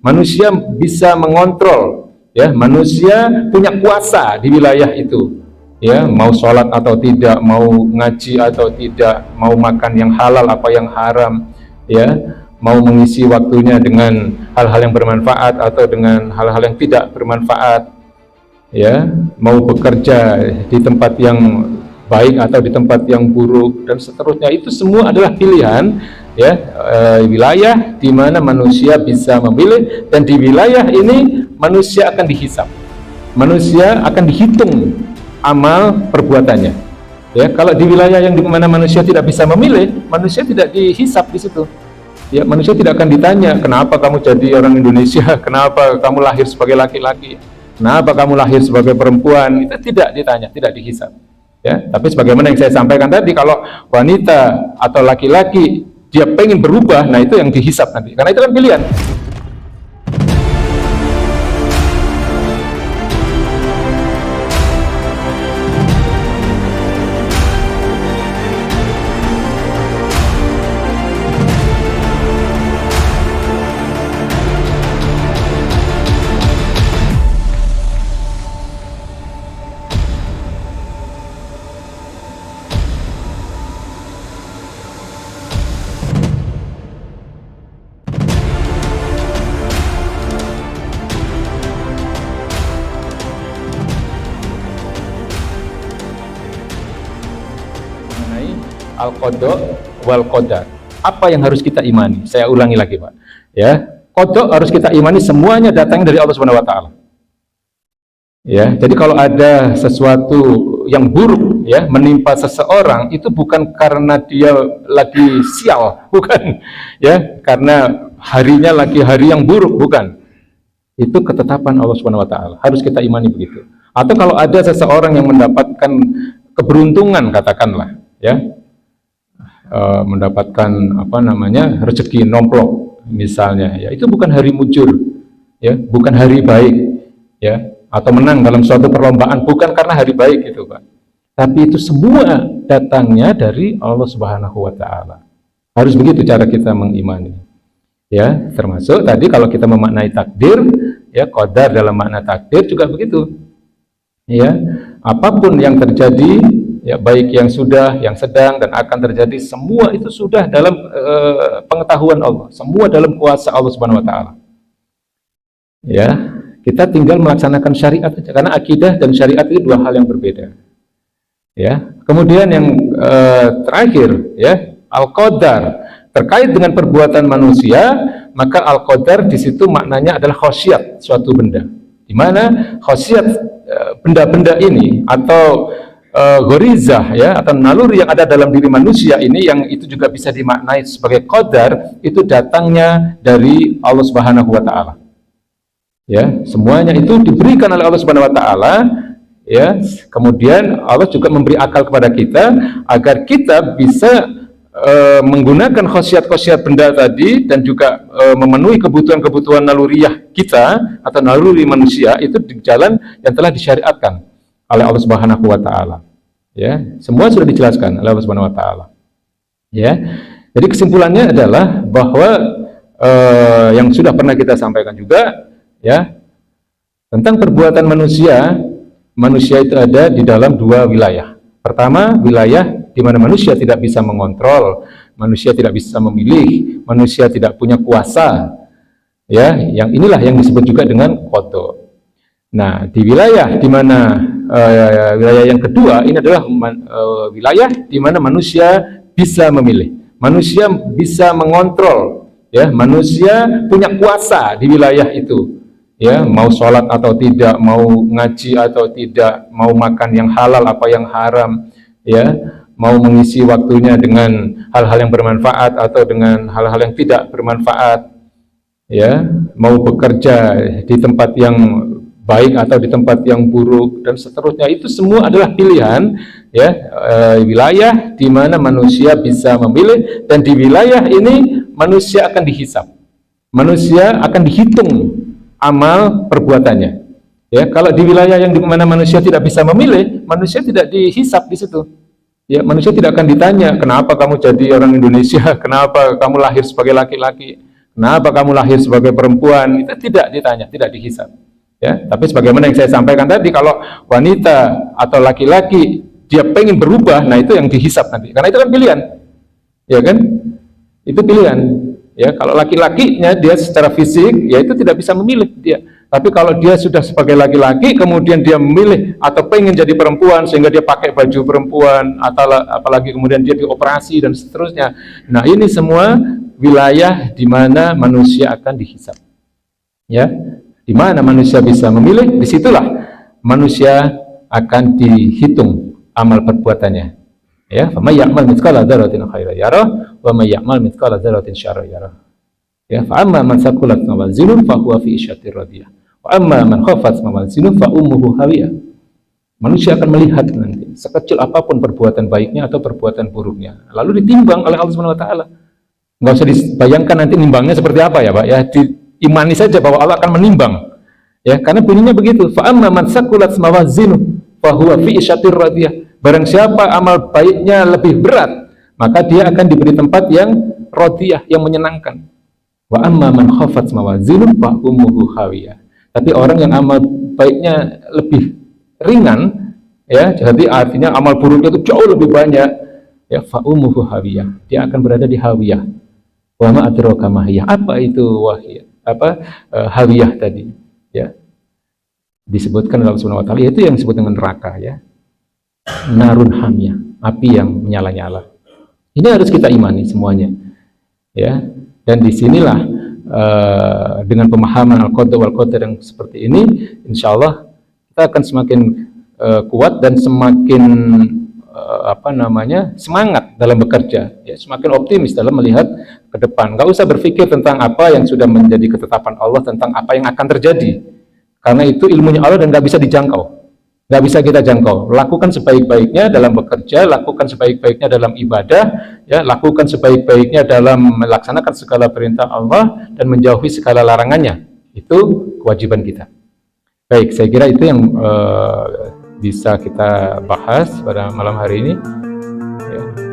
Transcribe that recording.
Manusia bisa mengontrol, ya, manusia punya kuasa di wilayah itu, ya, mau sholat atau tidak, mau ngaji atau tidak, mau makan yang halal apa yang haram, ya, mau mengisi waktunya dengan hal-hal yang bermanfaat atau dengan hal-hal yang tidak bermanfaat, ya, mau bekerja di tempat yang baik atau di tempat yang buruk dan seterusnya. Itu semua adalah pilihan, ya, wilayah di mana manusia bisa memilih, dan di wilayah ini manusia akan dihisab, manusia akan dihitung amal perbuatannya, ya. Kalau di wilayah yang di mana manusia tidak bisa memilih, manusia tidak dihisab di situ, ya. Manusia tidak akan ditanya kenapa kamu jadi orang Indonesia, kenapa kamu lahir sebagai laki-laki, kenapa kamu lahir sebagai perempuan. Itu tidak ditanya, tidak dihisab, ya. Tapi sebagaimana yang saya sampaikan tadi, kalau wanita atau laki-laki dia pengen berubah, nah itu yang dihisab nanti, karena itu kan pilihan. Al-Qadha wal Qadar. Apa yang harus kita imani? Saya ulangi lagi, Pak. Ya, qadha harus kita imani semuanya datangnya dari Allah Subhanahu wa taala. Ya, jadi kalau ada sesuatu yang buruk, ya, menimpa seseorang, itu bukan karena dia lagi sial, bukan, ya, karena harinya lagi hari yang buruk, bukan. Itu ketetapan Allah Subhanahu wa taala. Harus kita imani begitu. Atau kalau ada seseorang yang mendapatkan keberuntungan, katakanlah, ya, mendapatkan rezeki nomplok misalnya, ya, itu bukan hari mujur, ya, bukan hari baik, ya, atau menang dalam suatu perlombaan, bukan karena hari baik itu, Pak, tapi itu semua datangnya dari Allah Subhanahu wa taala. Harus begitu cara kita mengimani, ya. Termasuk tadi kalau kita memaknai takdir, ya, qadar dalam makna takdir juga begitu, ya. Apapun yang terjadi, ya, baik yang sudah, yang sedang, dan akan terjadi, semua itu sudah dalam pengetahuan Allah, semua dalam kuasa Allah Subhanahu wa taala. Ya, kita tinggal melaksanakan syariat saja, karena akidah dan syariat itu dua hal yang berbeda. Ya, kemudian yang terakhir, ya, al-qadar terkait dengan perbuatan manusia, maka al-qadar di situ maknanya adalah khasiat suatu benda, di mana khasiat benda-benda ini atau ghorizah, ya, atau naluri yang ada dalam diri manusia ini, yang itu juga bisa dimaknai sebagai qadar, itu datangnya dari Allah Subhanahu wa taala. Ya, semuanya itu diberikan oleh Allah Subhanahu wa taala, ya. Kemudian Allah juga memberi akal kepada kita agar kita bisa menggunakan khasiat-khasiat benda tadi, dan juga memenuhi kebutuhan-kebutuhan naluriyah kita atau naluri manusia itu di jalan yang telah disyariatkan oleh Allah Subhanahu wa taala. Ya, semua sudah dijelaskan oleh Allah Subhanahu wa taala. Ya. Jadi kesimpulannya adalah bahwa yang sudah pernah kita sampaikan juga, ya, tentang perbuatan manusia, manusia itu ada di dalam dua wilayah. Pertama, wilayah di mana manusia tidak bisa mengontrol, manusia tidak bisa memilih, manusia tidak punya kuasa. Ya, yang inilah yang disebut juga dengan qadha. Nah, di wilayah di mana wilayah yang kedua ini adalah wilayah di mana manusia bisa memilih, manusia bisa mengontrol, ya, manusia punya kuasa di wilayah itu, ya, mau sholat atau tidak, mau ngaji atau tidak, mau makan yang halal apa yang haram, ya, mau mengisi waktunya dengan hal-hal yang bermanfaat atau dengan hal-hal yang tidak bermanfaat, ya, mau bekerja di tempat yang baik atau di tempat yang buruk dan seterusnya. Itu semua adalah pilihan, ya, wilayah di mana manusia bisa memilih, dan di wilayah ini manusia akan dihisab, manusia akan dihitung amal perbuatannya, ya. Kalau di wilayah yang di mana manusia tidak bisa memilih, manusia tidak dihisab di situ, ya. Manusia tidak akan ditanya kenapa kamu jadi orang Indonesia, kenapa kamu lahir sebagai laki-laki, kenapa kamu lahir sebagai perempuan, itu tidak ditanya, tidak dihisab. Ya, tapi sebagaimana yang saya sampaikan tadi, kalau wanita atau laki-laki dia pengen berubah, nah itu yang dihisab nanti, karena itu kan pilihan, ya kan? Itu pilihan. Ya, kalau laki-lakinya dia secara fisik, ya itu tidak bisa memilih dia. Tapi kalau dia sudah sebagai laki-laki, kemudian dia memilih atau pengen jadi perempuan sehingga dia pakai baju perempuan, atau apalagi kemudian dia dioperasi dan seterusnya. Nah, ini semua wilayah di mana manusia akan dihisab. Ya, di mana manusia bisa memilih, disitulah manusia akan dihitung amal perbuatannya. Ya, faman ya'mal mithqala dzarratin khairan yarah wa may ya'mal mithqala dzarratin syarran yarah. Ya, fa amma man thaqulat mawazinuhu fa huwa fi 'ishatir radiyah. Wa amma man khafat mawazinuhu fa ummuhu hawiyah. Manusia akan melihat nanti sekecil apapun perbuatan baiknya atau perbuatan buruknya, lalu ditimbang oleh Allah Subhanahu wa taala. Enggak usah dibayangkan nanti nimbangnya seperti apa ya, Pak. Ya, diimani saja bahwa Allah akan menimbang. Ya, karena bunyinya begitu. Fa amma man thaqulat mawazinuhu fa huwa fi 'ishatir radiyah. Barang siapa amal baiknya lebih berat, maka dia akan diberi tempat yang radiyah, yang menyenangkan. Wa amma man khafat mawazinuhu fa ummuhu hawiyah. Tapi orang yang amal baiknya lebih ringan, ya, jadi artinya amal buruknya itu jauh lebih banyak, ya, fa ummuhu hawiyah. Dia akan berada di hawiyah. Wa ma adraka ma hiya. Apa itu wahiyah? Hawiyah tadi, ya. Disebutkan dalam Subhanahu wa taala, itu yang disebut dengan neraka, ya. Narun hamiyah, api yang menyala-nyala. Ini harus kita imani semuanya, ya. Dan disinilah dengan pemahaman al-qada wal qadar yang seperti ini, insya Allah kita akan semakin kuat dan semakin semangat dalam bekerja, ya, semakin optimis dalam melihat ke depan. Nggak usah berpikir tentang apa yang sudah menjadi ketetapan Allah, tentang apa yang akan terjadi, karena itu ilmunya Allah dan nggak bisa dijangkau. Nggak bisa kita jangkau. Lakukan sebaik-baiknya dalam bekerja, lakukan sebaik-baiknya dalam ibadah, ya, lakukan sebaik-baiknya dalam melaksanakan segala perintah Allah dan menjauhi segala larangannya. Itu kewajiban kita. Baik, saya kira itu yang bisa kita bahas pada malam hari ini. Ya.